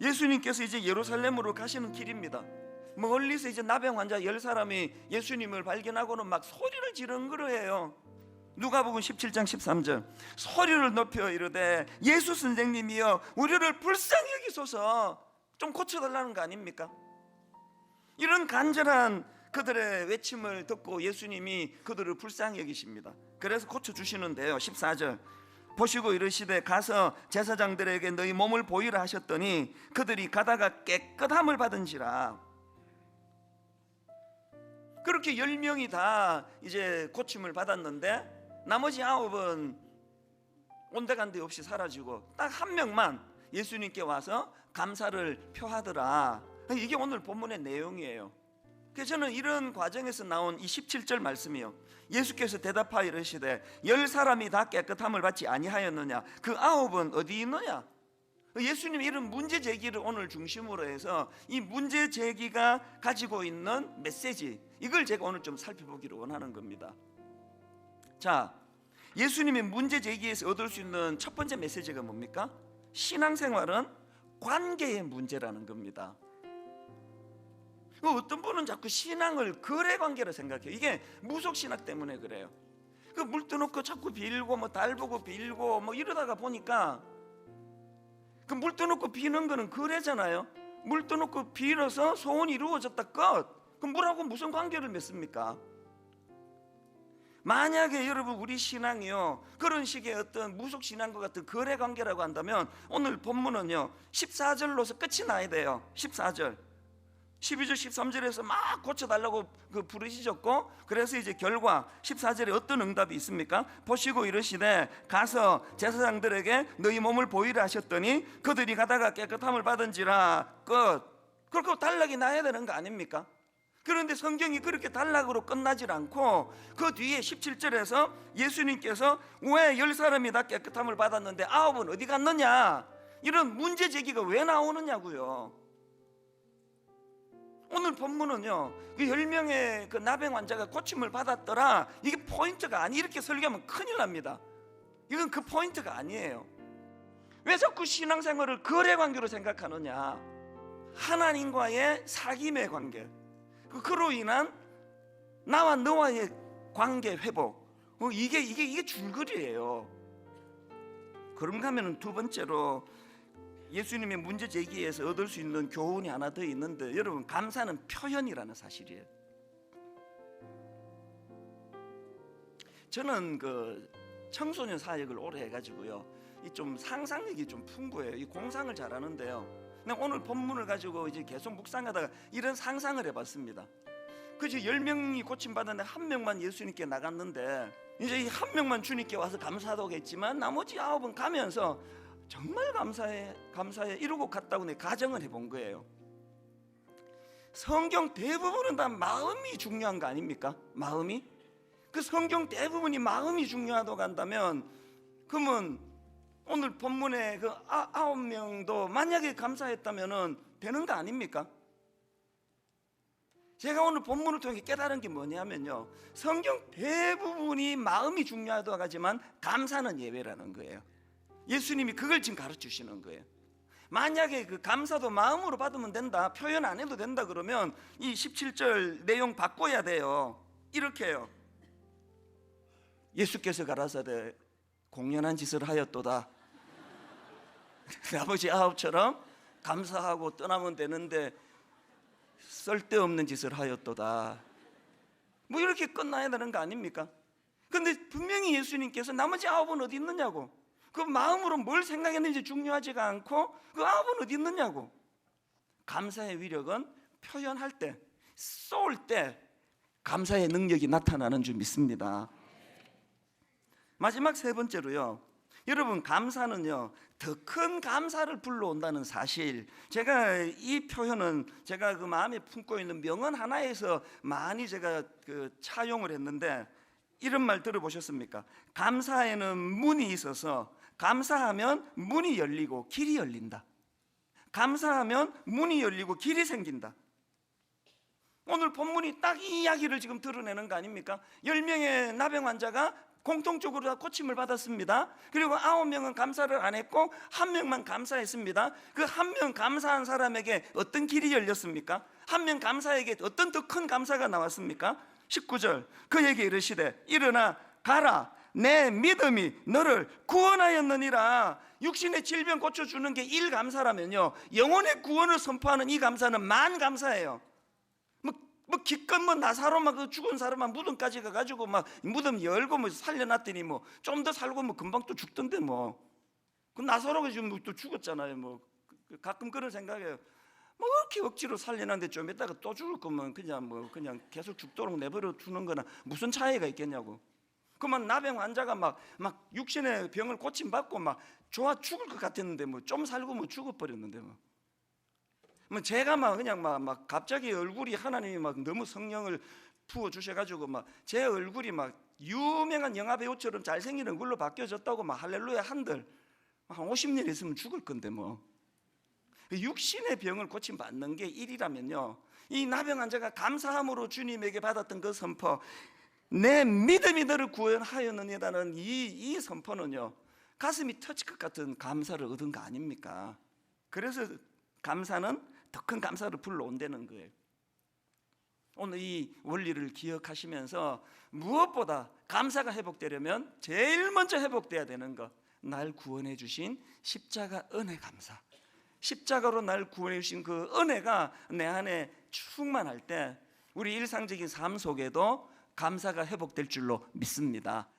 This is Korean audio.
예수님께서 이제 예루살렘으로 가시는 길입니다. 멀리서 이제 나병 환자 10사람이 예수님을 발견하고는 막 소리를 지르는 거예요. 누가복음 17장 13절 소리를 높여 이르되 예수 선생님이여 우리를 불쌍히 여기소서. 좀 고쳐달라는 거 아닙니까? 이런 간절한 그들의 외침을 듣고 예수님이 그들을 불쌍히 여기십니다. 그래서 고쳐주시는데요, 14절 보시고 이르시되 가서 제사장들에게 너희 몸을 보이라 하셨더니 그들이 가다가 깨끗함을 받은지라. 그렇게 10명이 다 이제 고침을 받았는데 나머지 9은 온데간데 없이 사라지고 딱 한 명만 예수님께 와서 감사를 표하더라. 이게 오늘 본문의 내용이에요. 그래서 저는 이런 과정에서 나온 이 17절 말씀이요, 예수께서 대답하여 이르시되 10사람이 다 깨끗함을 받지 아니하였느냐 그 9은 어디 있느냐. 예수님이 이런 문제 제기를 오늘 중심으로 해서 이 문제 제기가 가지고 있는 메시지, 이걸 제가 오늘 좀 살펴보기를 원하는 겁니다. 자, 예수님의 문제 제기에서 얻을 수 있는 첫 번째 메시지가 뭡니까? 신앙생활은 관계의 문제라는 겁니다. 어떤 분은 자꾸 신앙을 거래관계로 생각해요. 이게 무속신학 때문에 그래요. 물 떠놓고 자꾸 빌고 뭐 달보고 빌고 뭐 이러다가 보니까 그 물 떠놓고 비는 거는 거래잖아요. 물 떠놓고 빌어서 소원이 이루어졌다 끝. 그럼 물하고 무슨 관계를 맺습니까? 만약에 여러분 우리 신앙이요 그런 식의 어떤 무속신앙과 같은 거래관계라고 한다면 오늘 본문은요 14절로서 끝이 나야 돼요. 14절 12절 13절에서 막 고쳐달라고 부르짖었고, 그래서 이제 결과 14절에 어떤 응답이 있습니까? 보시고 이르시되 가서 제사장들에게 너희 몸을 보이라 하셨더니 그들이 가다가 깨끗함을 받은지라 끝. 그렇게 단락이 나야 되는 거 아닙니까? 그런데 성경이 그렇게 단락으로 끝나질 않고 그 뒤에 17절에서 예수님께서 왜 10사람이 다 깨끗함을 받았는데 9은 어디 갔느냐, 이런 문제 제기가 왜 나오느냐고요. 오늘 본문은요 그 10명의 그 나병 환자가 고침을 받았더라, 이게 포인트가 아니. 이렇게 설교하면 큰일 납니다. 이건 그 포인트가 아니에요. 왜 자꾸 신앙생활을 거래관계로 생각하느냐. 하나님과의 사귐의 관계, 그로 인한 나와 너와의 관계 회복, 이게 줄거리예요. 그런가 하면 두 번째로 예수님의 문제 제기에서 얻을 수 있는 교훈이 하나 더 있는데, 여러분 감사는 표현이라는 사실이에요. 저는 그 청소년 사역을 오래 해가지고요 이 좀 상상력이 좀 풍부해요. 이 공상을 잘하는데요, 근데 오늘 본문을 가지고 이제 계속 묵상하다가 이런 상상을 해봤습니다. 그저 10명이 고침받았는데 한 명만 예수님께 나갔는데 이제 이 한 명만 주님께 와서 감사하다고 했지만 나머지 9은 가면서 정말 감사해 이러고 갔다고 내 가정을 해본 거예요. 성경 대부분은 다 마음이 중요한 거 아닙니까? 마음이? 그 성경 대부분이 마음이 중요하다고 한다면 그러면 오늘 본문에 그 9명도 만약에 감사했다면 되는 거 아닙니까? 제가 오늘 본문을 통해 깨달은 게 뭐냐면요, 성경 대부분이 마음이 중요하다고 하지만 감사는 예외라는 거예요. 예수님이 그걸 지금 가르쳐 주시는 거예요. 만약에 그 감사도 마음으로 받으면 된다, 표현 안 해도 된다 그러면 이 17절 내용 바꿔야 돼요. 이렇게 해요. 예수께서 가라사대 공연한 짓을 하였도다. 나머지 9처럼 감사하고 떠나면 되는데 쓸데없는 짓을 하였도다. 뭐 이렇게 끝나야 되는 거 아닙니까? 근데 분명히 예수님께서 나머지 9은 어디 있느냐고, 그 마음으로 뭘 생각했는지 중요하지가 않고 그 9은 어디 있느냐고. 감사의 위력은 표현할 때, 쏠 때 감사의 능력이 나타나는 줄 믿습니다. 마지막 세 번째로요, 여러분 감사는요 더 큰 감사를 불러온다는 사실, 제가 이 표현은 제가 그 마음에 품고 있는 명언 하나에서 많이 제가 그 차용을 했는데, 이런 말 들어보셨습니까? 감사에는 문이 있어서 감사하면 문이 열리고 길이 열린다. 감사하면 문이 열리고 길이 생긴다. 오늘 본문이 딱 이 이야기를 지금 드러내는 거 아닙니까? 10명의 나병 환자가 공통적으로 다 고침을 받았습니다. 그리고 9명은 감사를 안 했고 1명만 감사했습니다. 그 1명 감사한 사람에게 어떤 길이 열렸습니까? 1명 감사에게 어떤 더 큰 감사가 나왔습니까? 19절, 그에게 이르시되 일어나 가라, 내 믿음이 너를 구원하였느니라. 육신의 질병 고쳐주는 게 1감사라면요, 영혼의 구원을 선포하는 이 감사는 만 감사예요. 기껏 나사로 막 죽은 사람만 무덤까지 가가지고 막 무덤 열고 살려놨더니 좀 더 살고 금방 또 죽던데 그 나사로가 지금 또 죽었잖아요. 가끔 그런 생각이에요. 이렇게 억지로 살려놨는데 좀 이따가 또 죽을 거면 그냥 계속 죽도록 내버려 두는 거나 무슨 차이가 있겠냐고. 그만 나병 환자가 막 육신의 병을 고침받고 좋아 죽을 것 같았는데 좀 살고 죽어버렸는데 제가 갑자기 얼굴이 하나님이 너무 성령을 부어 주셔가지고 제 얼굴이 유명한 영화 배우처럼 잘생긴 얼굴로 바뀌어졌다고 할렐루야 한들 한 50년 있으면 죽을 건데 육신의 병을 고침 받는 게 일이라면요, 이 나병 환자가 감사함으로 주님에게 받았던 그 선포, 내 믿음이 너를 구원하였느니라는 이 선포는요, 가슴이 터질 것 같은 감사를 얻은 거 아닙니까? 그래서 감사는 더 큰 감사를 불러온다는 거예요. 오늘 이 원리를 기억하시면서 무엇보다 감사가 회복되려면 제일 먼저 회복돼야 되는 것, 날 구원해 주신 십자가 은혜 감사. 십자가로 날 구원해 주신 그 은혜가 내 안에 충만할 때 우리 일상적인 삶 속에도 감사가 회복될 줄로 믿습니다.